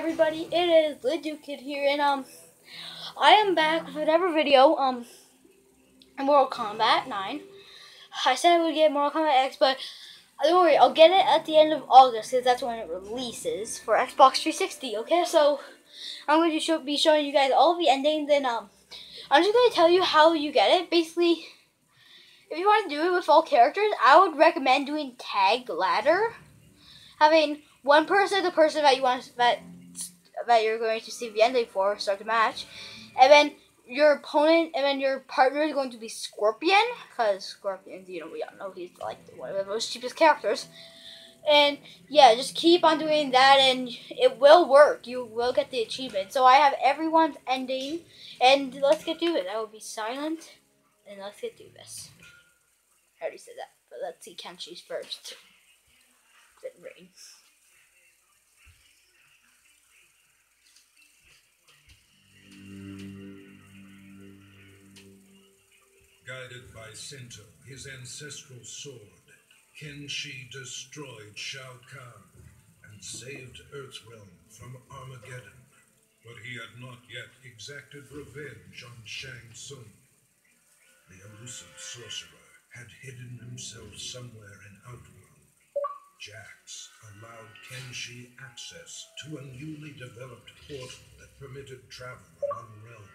everybody? It is Lidu Kid here, and I am back with another video. Mortal Kombat 9. I said I would get Mortal Kombat X, but don't worry, I'll get it at the end of August because that's when it releases for Xbox 360. Okay, so I'm going to be showing you guys all of the endings, and I'm just going to tell you how you get it. Basically, if you want to do it with all characters, I would recommend doing tag ladder, having one person, the person that you want that you're going to see the ending for, start the match, and then your opponent, and then your partner is going to be Scorpion, because Scorpion, we all know he's like one of the most cheapest characters. And yeah, just keep on doing that, and it will work. You will get the achievement. So I have everyone's ending, and let's get to it. I will be silent, and let's get to this. I already said that, but let's see Kenshi's first. Then Rain. Guided by Sento, his ancestral sword, Kenshi destroyed Shao Kahn and saved Earthrealm from Armageddon. But he had not yet exacted revenge on Shang Tsung. The elusive sorcerer had hidden himself somewhere in Outworld. Jax allowed Kenshi access to a newly developed portal that permitted travel among realms.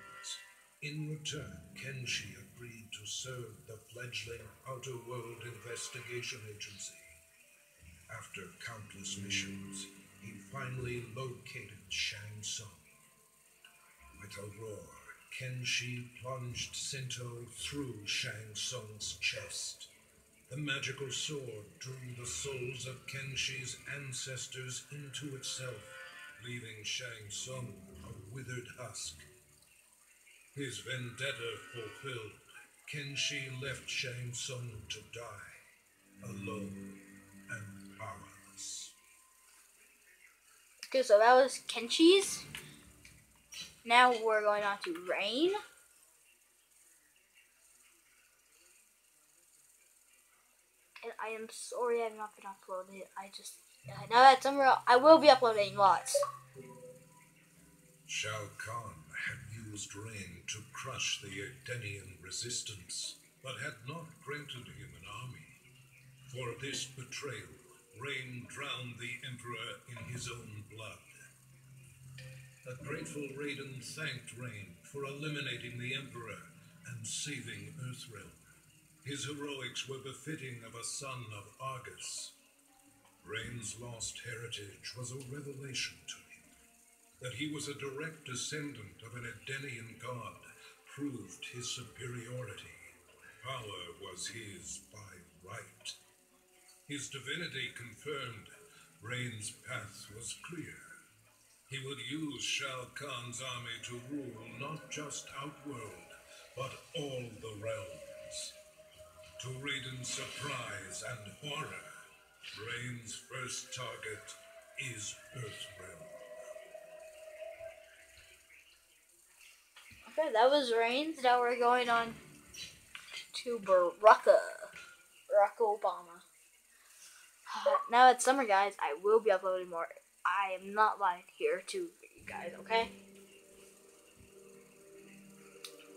In return, Kenshi agreed to serve the fledgling Outer World Investigation Agency. After countless missions, he finally located Shang Tsung. With a roar, Kenshi plunged Sento through Shang Tsung's chest. The magical sword drew the souls of Kenshi's ancestors into itself, leaving Shang Tsung a withered husk. His vendetta fulfilled, Kenshi left Shang Tsung to die, alone and powerless. Okay, so that was Kenshi's. Now we're going on to Rain. And I am sorry I've not been uploading it. Now that summer, I will be uploading lots. Shao Kahn had used Rain to crush the Edenian resistance, but had not granted him an army. For this betrayal, Rain drowned the Emperor in his own blood. A grateful Raiden thanked Rain for eliminating the Emperor and saving Earthrealm. His heroics were befitting of a son of Argus. Rain's lost heritage was a revelation to him. That he was a direct descendant of an Edenian god proved his superiority. Power was his by right. His divinity confirmed, Rain's path was clear. He would use Shao Kahn's army to rule not just Outworld, but all the realms. To Raiden's surprise and horror, Rain's first target is Earthrealm. Okay, that was Rain. Now we're going on to Barack Obama. Now it's summer, guys. I will be uploading more. I am not lying here to you guys, okay?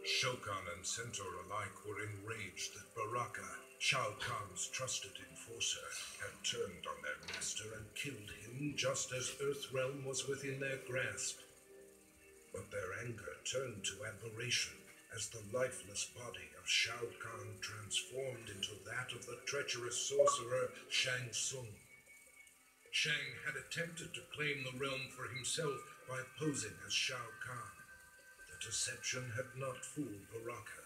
Shokan and Centaur alike were enraged that Baraka, Shao Kahn's trusted enforcer, had turned on their master and killed him just as Earthrealm was within their grasp. But their anger turned to admiration as the lifeless body of Shao Kahn transformed into that of the treacherous sorcerer Shang Tsung. Shang had attempted to claim the realm for himself by posing as Shao Kahn. The deception had not fooled Baraka.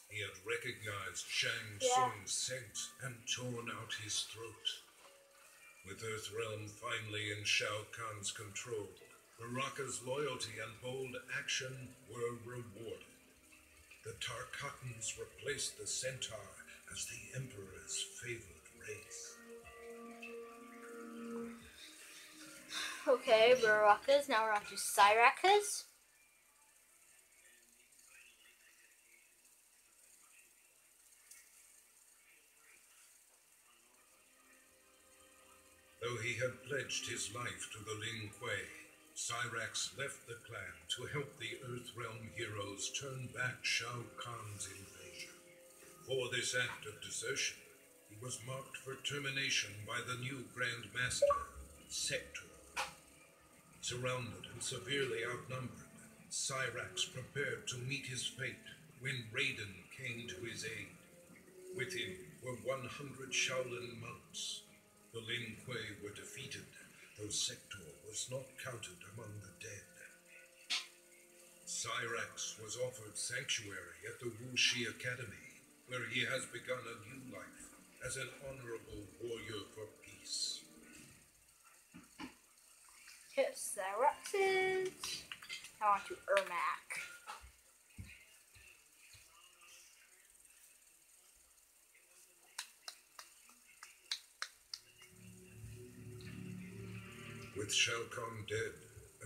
He had recognized Shang Tsung's scent and torn out his throat. With Earthrealm finally in Shao Kahn's control, Baraka's loyalty and bold action were rewarded. The Tarkatans replaced the Centaur as the Emperor's favored race. Okay, Baraka's. Now we're on to Syraka's. Though he had pledged his life to the Lin Kuei, Cyrax left the clan to help the Earthrealm heroes turn back Shao Kahn's invasion. For this act of desertion, he was marked for termination by the new Grand Master, Sector. Surrounded and severely outnumbered, Cyrax prepared to meet his fate when Raiden came to his aid. With him were 100 Shaolin monks. The Lin Kuei were defeated, though Sector was not counted among the dead. Cyrax was offered sanctuary at the Wuxi Academy, where he has begun a new life as an honorable warrior for peace. Yes, Cyraxes. Now on to Ermac. With Shao Kahn dead,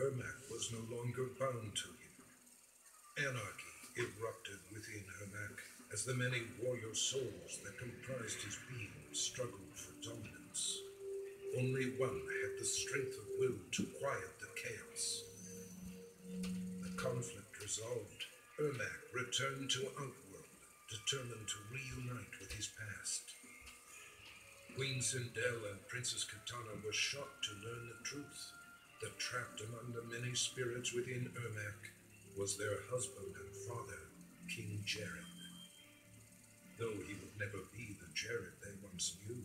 Ermac was no longer bound to him. Anarchy erupted within Ermac as the many warrior souls that comprised his being struggled for dominance. Only one had the strength of will to quiet the chaos. The conflict resolved, Ermac returned to Outworld, determined to reunite with his past. Queen Sindel and Princess Katana were shocked to learn the truth, that trapped among the many spirits within Ermac was their husband and father, King Jared. Though he would never be the Jared they once knew,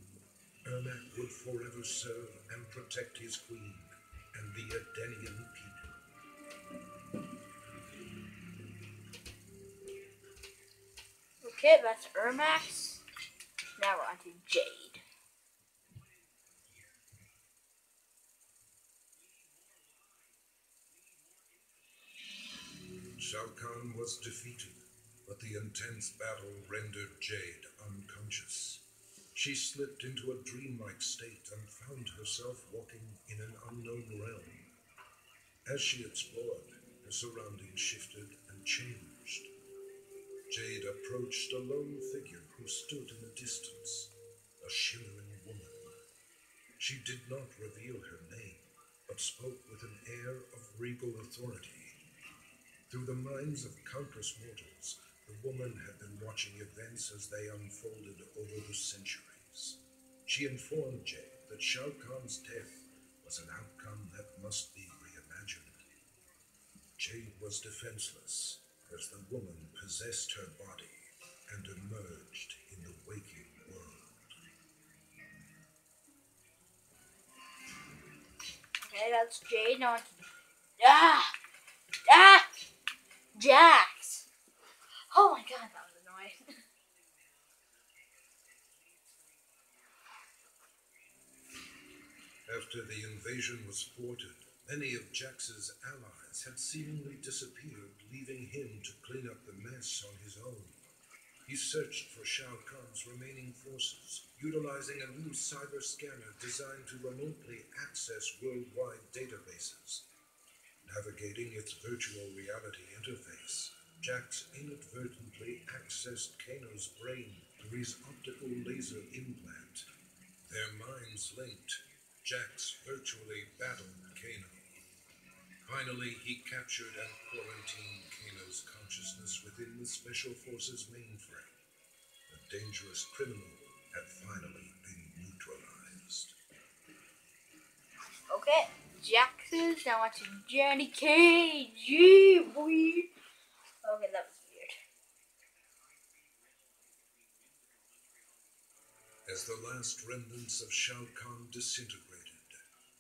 Ermac would forever serve and protect his queen and the Edenian people. Okay, that's Ermac. Now we're on to Jade. Shao Kahn was defeated, but the intense battle rendered Jade unconscious. She slipped into a dreamlike state and found herself walking in an unknown realm. As she explored, her surroundings shifted and changed. Jade approached a lone figure who stood in the distance, a shimmering woman. She did not reveal her name, but spoke with an air of regal authority. Through the minds of countless mortals, the woman had been watching events as they unfolded over the centuries. She informed Jade that Shao Kahn's death was an outcome that must be reimagined. Jade was defenseless as the woman possessed her body and emerged in the waking world. Okay, that's Jade. Now on to Jax. Oh my god, that was annoying. After the invasion was thwarted, many of Jax's allies had seemingly disappeared, leaving him to clean up the mess on his own. He searched for Shao Kahn's remaining forces, utilizing a new cyber scanner designed to remotely access worldwide databases. Navigating its virtual reality interface, Jax inadvertently accessed Kano's brain through his optical laser implant. Their minds linked, Jax virtually battled Kano. Finally, he captured and quarantined Kano's consciousness within the Special Forces mainframe. The dangerous criminal had finally been neutralized. Okay, Jax's. Now on to Johnny Cage. Boy. Okay, that was weird. As the last remnants of Shao Kahn disintegrated,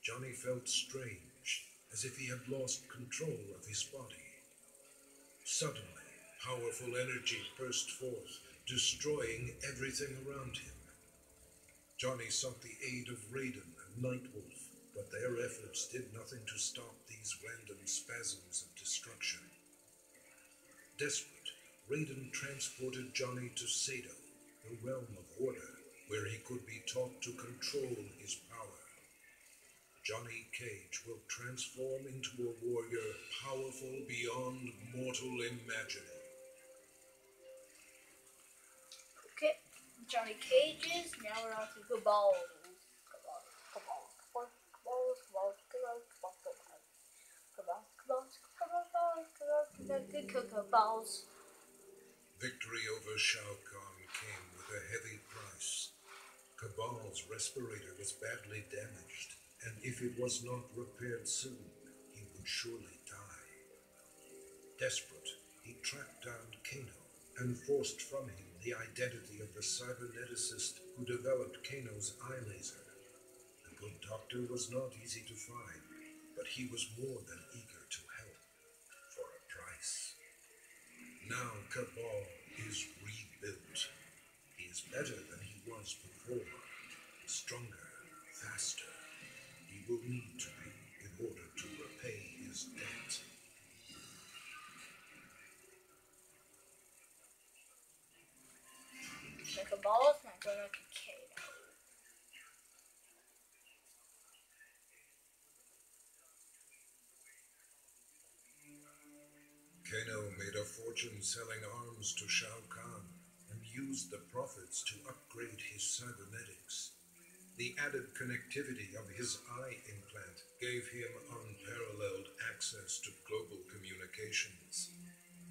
Johnny felt strange, as if he had lost control of his body. Suddenly, powerful energy burst forth, destroying everything around him. Johnny sought the aid of Raiden and Nightwolf, but their efforts did nothing to stop these random spasms of destruction. Desperate, Raiden transported Johnny to Sado, the realm of order, where he could be taught to control his power. Johnny Cage will transform into a warrior powerful beyond mortal imagining. Okay, Johnny Cage's. Now we're on to Cabal. the cocoa balls. Victory over Shao Kahn came with a heavy price. Cabal's respirator was badly damaged, and if it was not repaired soon, he would surely die. Desperate, he tracked down Kano and forced from him the identity of the cyberneticist who developed Kano's eye laser. The good doctor was not easy to find, but he was more than eager to help, for a price. Now Cabal is rebuilt. He is better than he was before, stronger, faster. He will need to be in order to repay his debt. The Cabal is not gonna Kano. Kano made a fortune selling arms to Shao Kahn and used the profits to upgrade his cybernetics. The added connectivity of his eye implant gave him unparalleled access to global communications.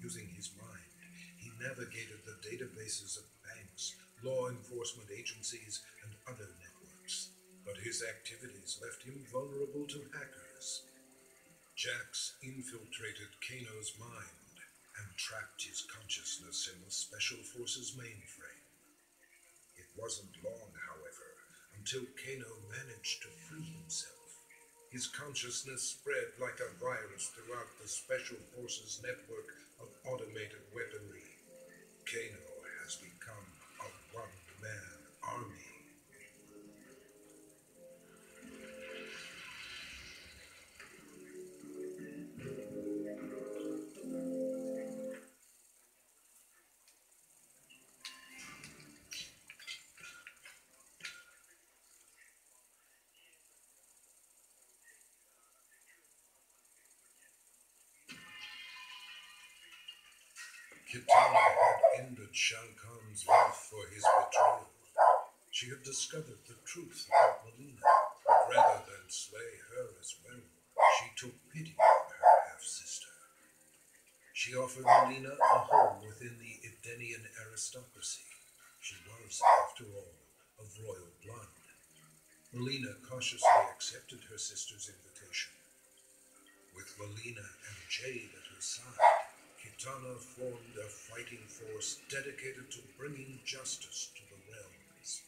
Using his mind, he navigated the databases of banks, law enforcement agencies, and other networks. But his activities left him vulnerable to hackers. Jax infiltrated Kano's mind and trapped his consciousness in the Special Forces mainframe. It wasn't long, however, until Kano managed to free himself. His consciousness spread like a virus throughout the Special Forces network of automated weaponry. Kano has become a one-man army. Kitana had ended Shao Kahn's life for his betrayal. She had discovered the truth about Melina, but rather than slay her as well, she took pity on her half-sister. She offered Melina a home within the Edenian aristocracy. She was, after all, of royal blood. Melina cautiously accepted her sister's invitation. With Melina and Jade at her side, Kitana formed a fighting force dedicated to bringing justice to the realms.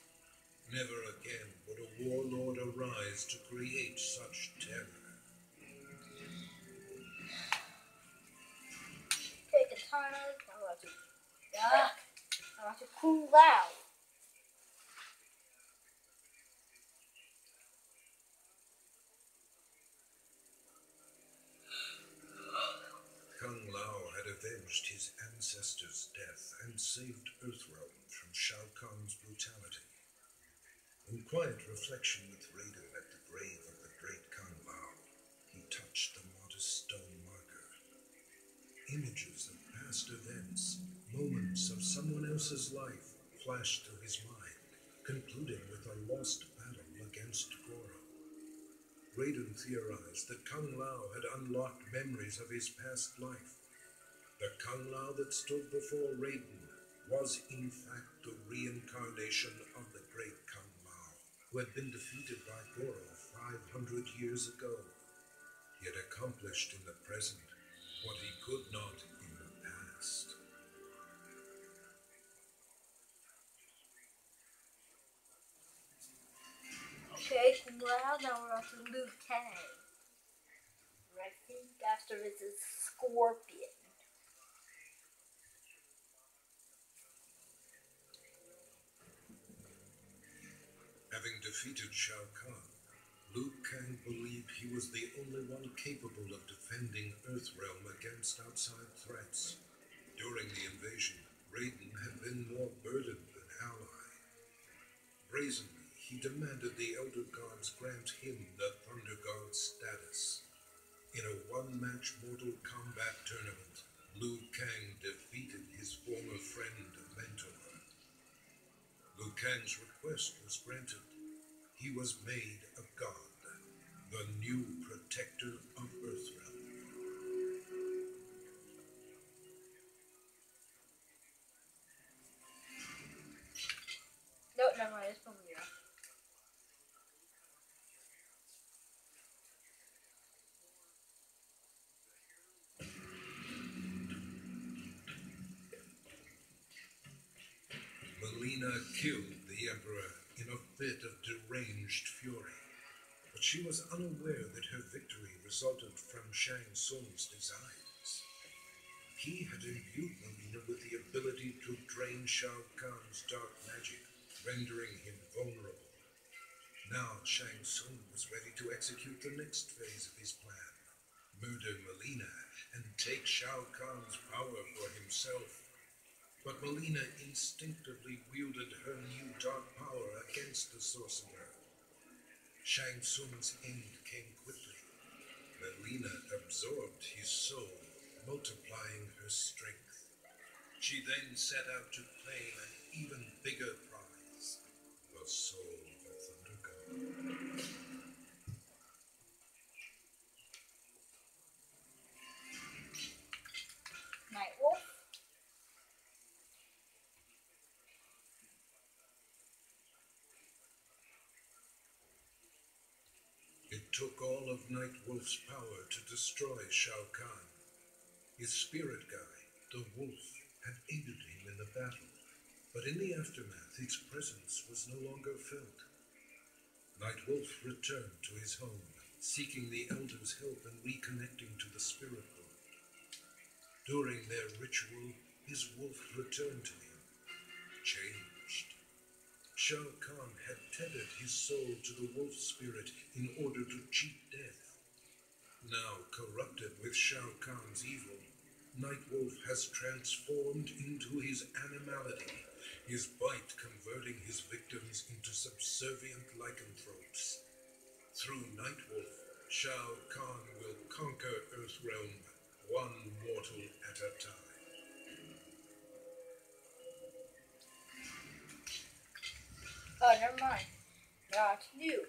Never again would a warlord arise to create such terror. Okay, Kitana, now we're to Kung Lao. Kung Lao had avenged his ancestor's death and saved Earthrealm from Shao Kahn's brutality. In quiet reflection with Raiden at the grave of the great Kung Lao, he touched the modest stone marker. Images of past events, moments of someone else's life, flashed through his mind, concluding with a lost battle against Goro. Raiden theorized that Kung Lao had unlocked memories of his past life. The Kung Lao that stood before Raiden was in fact the reincarnation of the great Kung Lao, who had been defeated by Goro 500 years ago. He had accomplished in the present what he could not in the past. Okay, Kung Lao, now we're on to Liu Kang. I think after it's a scorpion. Having defeated Shao Kahn, Liu Kang believed he was the only one capable of defending Earthrealm against outside threats. During the invasion, Raiden had been more burdened than ally. Brazenly, he demanded the Elder Gods grant him the Thunder God status. In a one-match Mortal Kombat tournament, Liu Kang defeated his former friend and mentor. Liu Kang's request was granted. He was made a god, the new protector of Earthrealm. Melina killed the Emperor in a fit of deranged fury, but she was unaware that her victory resulted from Shang Tsung's designs. He had imbued Melina with the ability to drain Shao Kahn's dark magic, rendering him vulnerable. Now Shang Tsung was ready to execute the next phase of his plan: murder Melina and take Shao Kahn's power for himself. But Melina instinctively wielded her new dark power against the sorcerer. Shang Tsung's end came quickly. Melina absorbed his soul, multiplying her strength. She then set out to claim an even bigger prize, the soul of the Thunder God. Nightwolf. It took all of Nightwolf's power to destroy Shao Kahn. His spirit guide, the wolf, had aided him in the battle, but in the aftermath its presence was no longer felt. Nightwolf returned to his home, seeking the Elder's help in reconnecting to the spirit world. During their ritual, his wolf returned to him, changed. Shao Kahn had tethered his soul to the wolf spirit in order to cheat death. Now corrupted with Shao Kahn's evil, Nightwolf has transformed into his animality, his bite converting his victims into subservient lycanthropes. Through Nightwolf, Shao Kahn will conquer Earthrealm, one mortal at a time. Oh, never mind. Not you.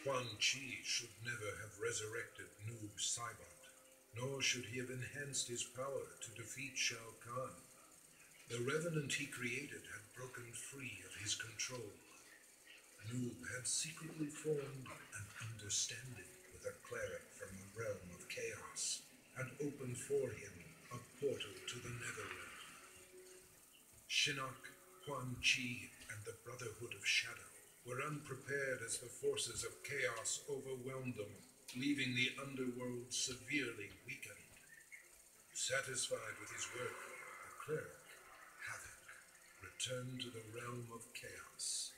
Quan Chi should never have resurrected Noob Saibot, nor should he have enhanced his power to defeat Shao Kahn. The revenant he created had broken free of his control. Noob had secretly formed an understanding with a cleric from the realm of chaos, and opened for him a portal to the Netherrealm. Shinnok, Quan Chi, and the Brotherhood of Shadow were unprepared as the forces of chaos overwhelmed them, leaving the underworld severely weakened. Satisfied with his work, the cleric, Havoc, returned to the realm of chaos.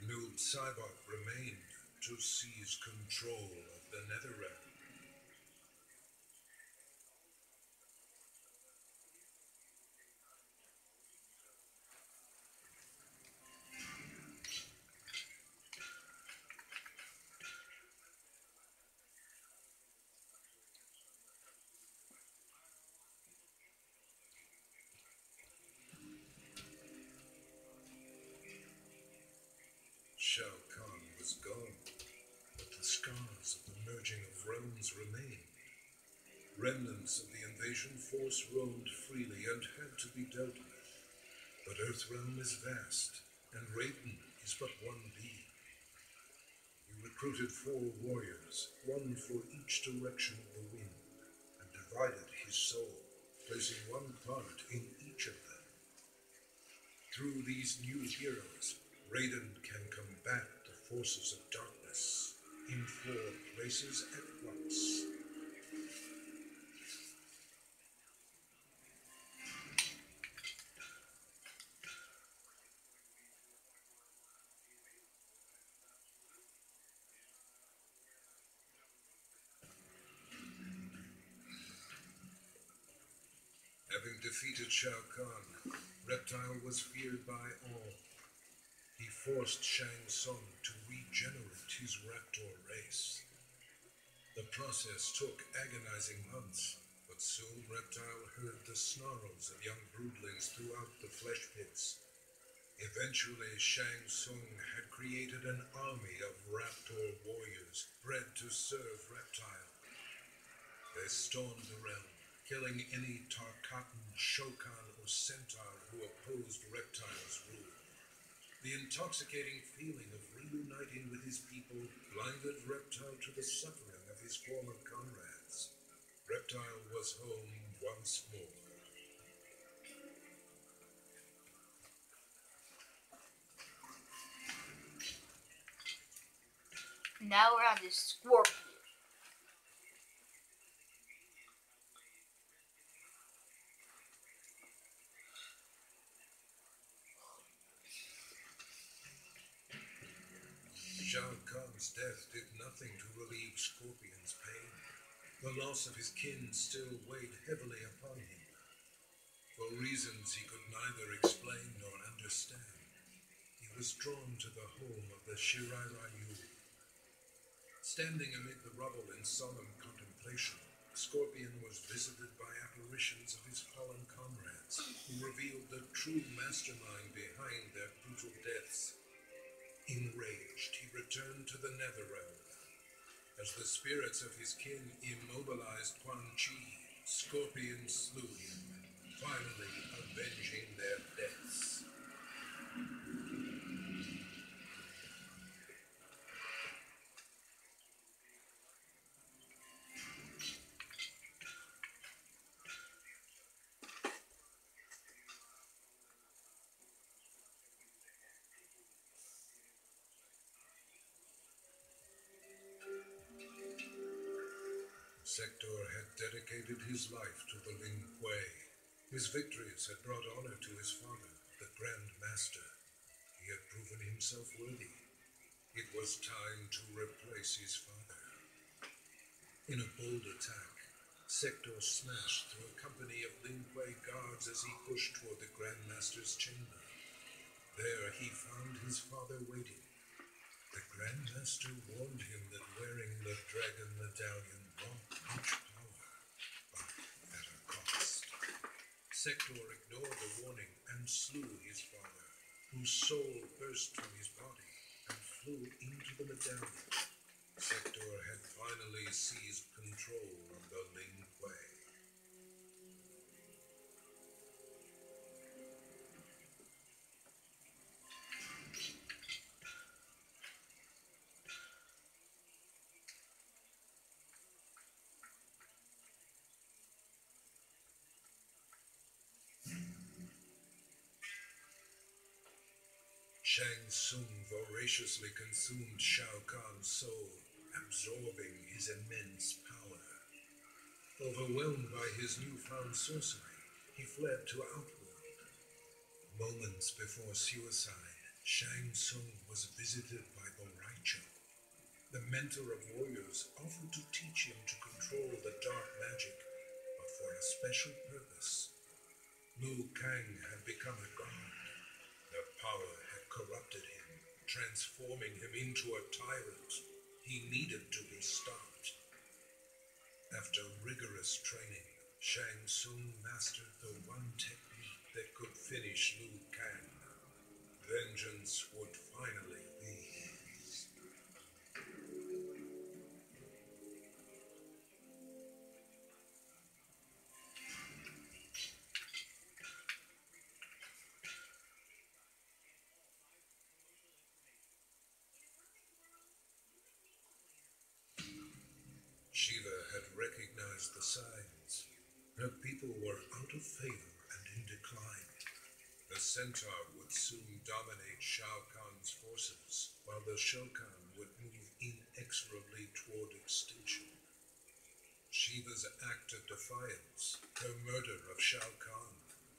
Noob Saibot remained to seize control of the Netherrealm. Shao Kahn was gone, but the scars of the merging of realms remained. Remnants of the invasion force roamed freely and had to be dealt with. But Earthrealm is vast, and Raiden is but one being. He recruited 4 warriors, one for each direction of the wind, and divided his soul, placing one part in each of them. Through these new heroes, Raiden can combat the forces of darkness in 4 places at once. Having defeated Shao Kahn, Reptile was feared by all. He forced Shang Tsung to regenerate his raptor race. The process took agonizing months, but soon Reptile heard the snarls of young broodlings throughout the flesh pits. Eventually, Shang Tsung had created an army of raptor warriors bred to serve Reptile. They stormed the realm, killing any Tarkatan, Shokan, or Centaur who opposed Reptile's rule. The intoxicating feeling of reuniting with his people blinded Reptile to the suffering of his former comrades. Reptile was home once more. Now we're on this Scorpion. Shao Kahn's death did nothing to relieve Scorpion's pain. The loss of his kin still weighed heavily upon him. For reasons he could neither explain nor understand, he was drawn to the home of the Shirai Ryu. Standing amid the rubble in solemn contemplation, Scorpion was visited by apparitions of his fallen comrades, who revealed the true mastermind behind their brutal deaths. Enraged, he returned to the Netherrealm. As the spirits of his kin immobilized Quan Chi, Scorpion slew him, finally avenging their deaths. Sector had dedicated his life to the Lin Kuei. His victories had brought honor to his father, the Grand Master. He had proven himself worthy. It was time to replace his father. In a bold attack, Sector smashed through a company of Lin Kuei guards as he pushed toward the Grand Master's chamber. There he found his father waiting. The Grand Master warned him that wearing the Dragon Medallion brought much power, but at a cost. Sector ignored the warning and slew his father, whose soul burst from his body and flew into the medallion. Sector had finally seized control of the Lin Kuei. Shang Tsung voraciously consumed Shao Kahn's soul, absorbing his immense power. Overwhelmed by his newfound sorcery, he fled to Outworld. Moments before suicide, Shang Tsung was visited by the Raicho. The mentor of warriors offered to teach him to control the dark magic, but for a special purpose. Liu Kang had become a god. Their power had corrupted him, transforming him into a tyrant. He needed to be stopped. After rigorous training, Shang Tsung mastered the one technique that could finish Liu Kang. Vengeance would finally be his. Shiva had recognized the signs. Her people were out of favor and in decline. The Centaur would soon dominate Shao Kahn's forces, while the Shokan would move inexorably toward extinction. Shiva's act of defiance, her murder of Shao Kahn,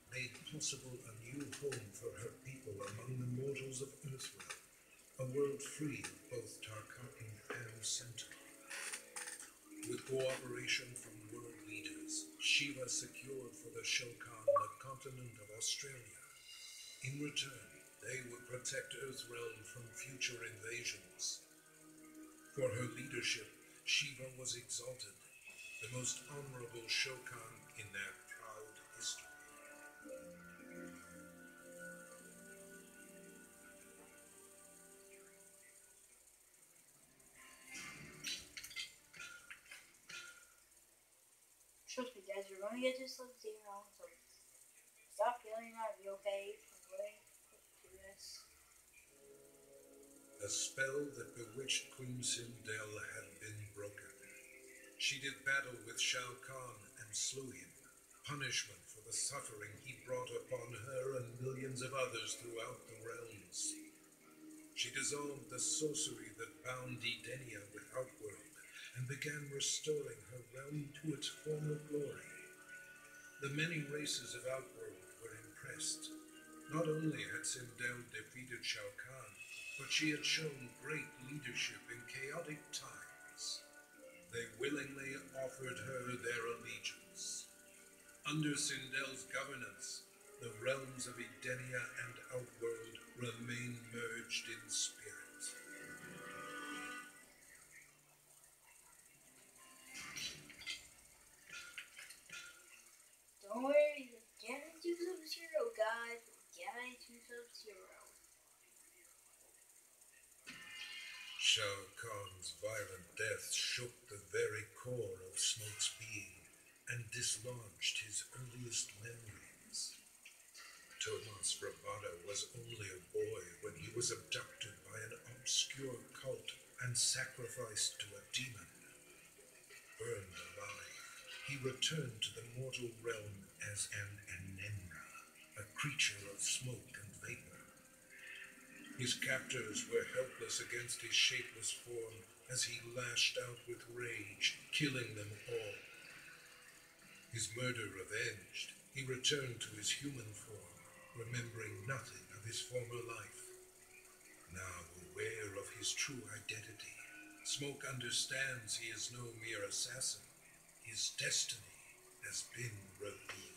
made possible a new home for her people among the mortals of Earthrealm, a world free of both Tarkatan and Centaur. With cooperation from world leaders, Shiva secured for the Shokan the continent of Australia. In return, they would protect Earthrealm from future invasions. For her leadership, Shiva was exalted, the most honorable Shokan in their proud history. Trust me, guys, you're gonna get this like 0, so stop yelling at me, okay? I'm going to do this. The spell that bewitched Queen Sindel had been broken. She did battle with Shao Kahn and slew him, punishment for the suffering he brought upon her and millions of others throughout the realms. She dissolved the sorcery that bound Edenia with Outworld and began restoring her realm to its former glory. The many races of Outworld were impressed. Not only had Sindel defeated Shao Kahn, but she had shown great leadership in chaotic times. They willingly offered her their allegiance. Under Sindel's governance, the realms of Edenia and Outworld remain merged in spirit. Don't worry, get into Sub-Zero, guys. Get into Sub-Zero. Shao Kahn's violent death shook the very core of Smoke's being and dislodged his earliest memories. Tomas Ramada was only a boy when he was abducted by an obscure cult and sacrificed to a demon. Burned alive, he returned to the mortal realm as an Anemra, a creature of smoke and vapor. His captors were helpless against his shapeless form as he lashed out with rage, killing them all. His murder avenged, he returned to his human form, remembering nothing of his former life. Now aware of his true identity, Smoke understands he is no mere assassin. His destiny has been revealed.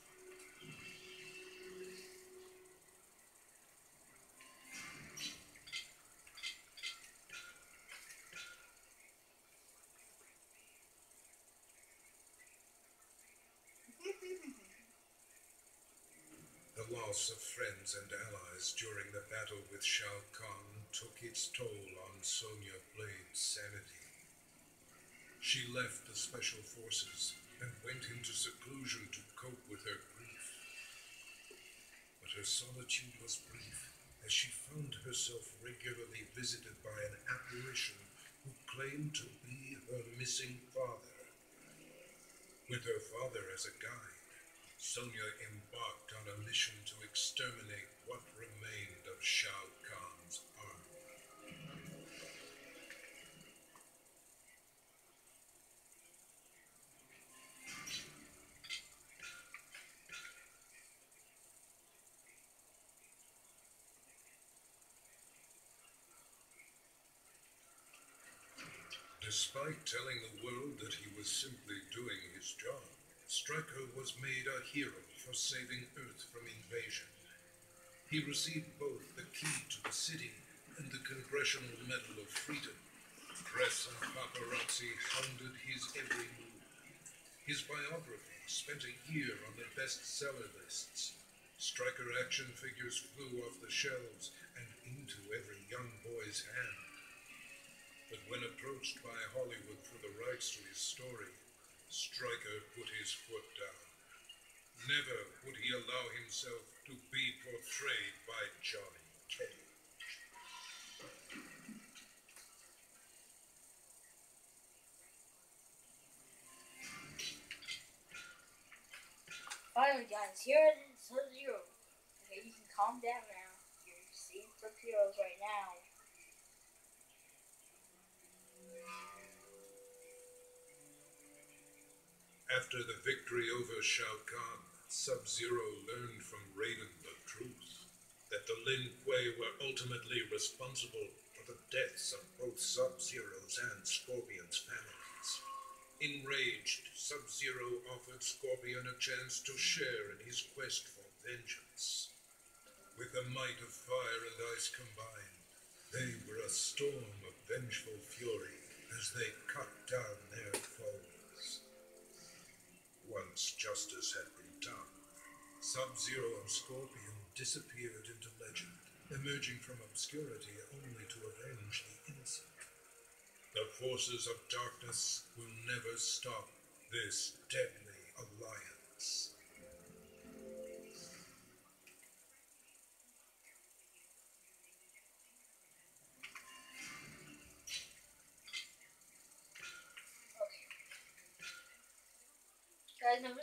The loss of friends and allies during the battle with Shao Kahn took its toll on Sonya Blade's sanity. She left the Special Forces and went into seclusion to cope with her grief. But her solitude was brief, as she found herself regularly visited by an apparition who claimed to be her missing father. With her father as a guide, Sonya embarked on a mission to exterminate what remained of Shao Kahn's army. Despite telling the world that he was simply doing his job, Stryker was made a hero for saving Earth from invasion. He received both the key to the city and the Congressional Medal of Freedom. Press and paparazzi hounded his every move. His biography spent a year on the bestseller lists. Stryker action figures flew off the shelves and into every young boy's hand. But when approached by Hollywood for the rights to his story, Stryker put his foot down. Never would he allow himself to be portrayed by Johnny Cage. Finally, guys, here it is, Sub-Zero. Okay, you can calm down now. You're seeing Sub-Zeros right now. After the victory over Shao Kahn, Sub-Zero learned from Raiden the truth, that the Lin Kuei were ultimately responsible for the deaths of both Sub-Zero's and Scorpion's families. Enraged, Sub-Zero offered Scorpion a chance to share in his quest for vengeance. With the might of fire and ice combined, they were a storm of vengeful fury as they cut down their foes. Once justice had been done, Sub-Zero and Scorpion disappeared into legend, emerging from obscurity only to avenge the innocent. The forces of darkness will never stop this deadly alliance. never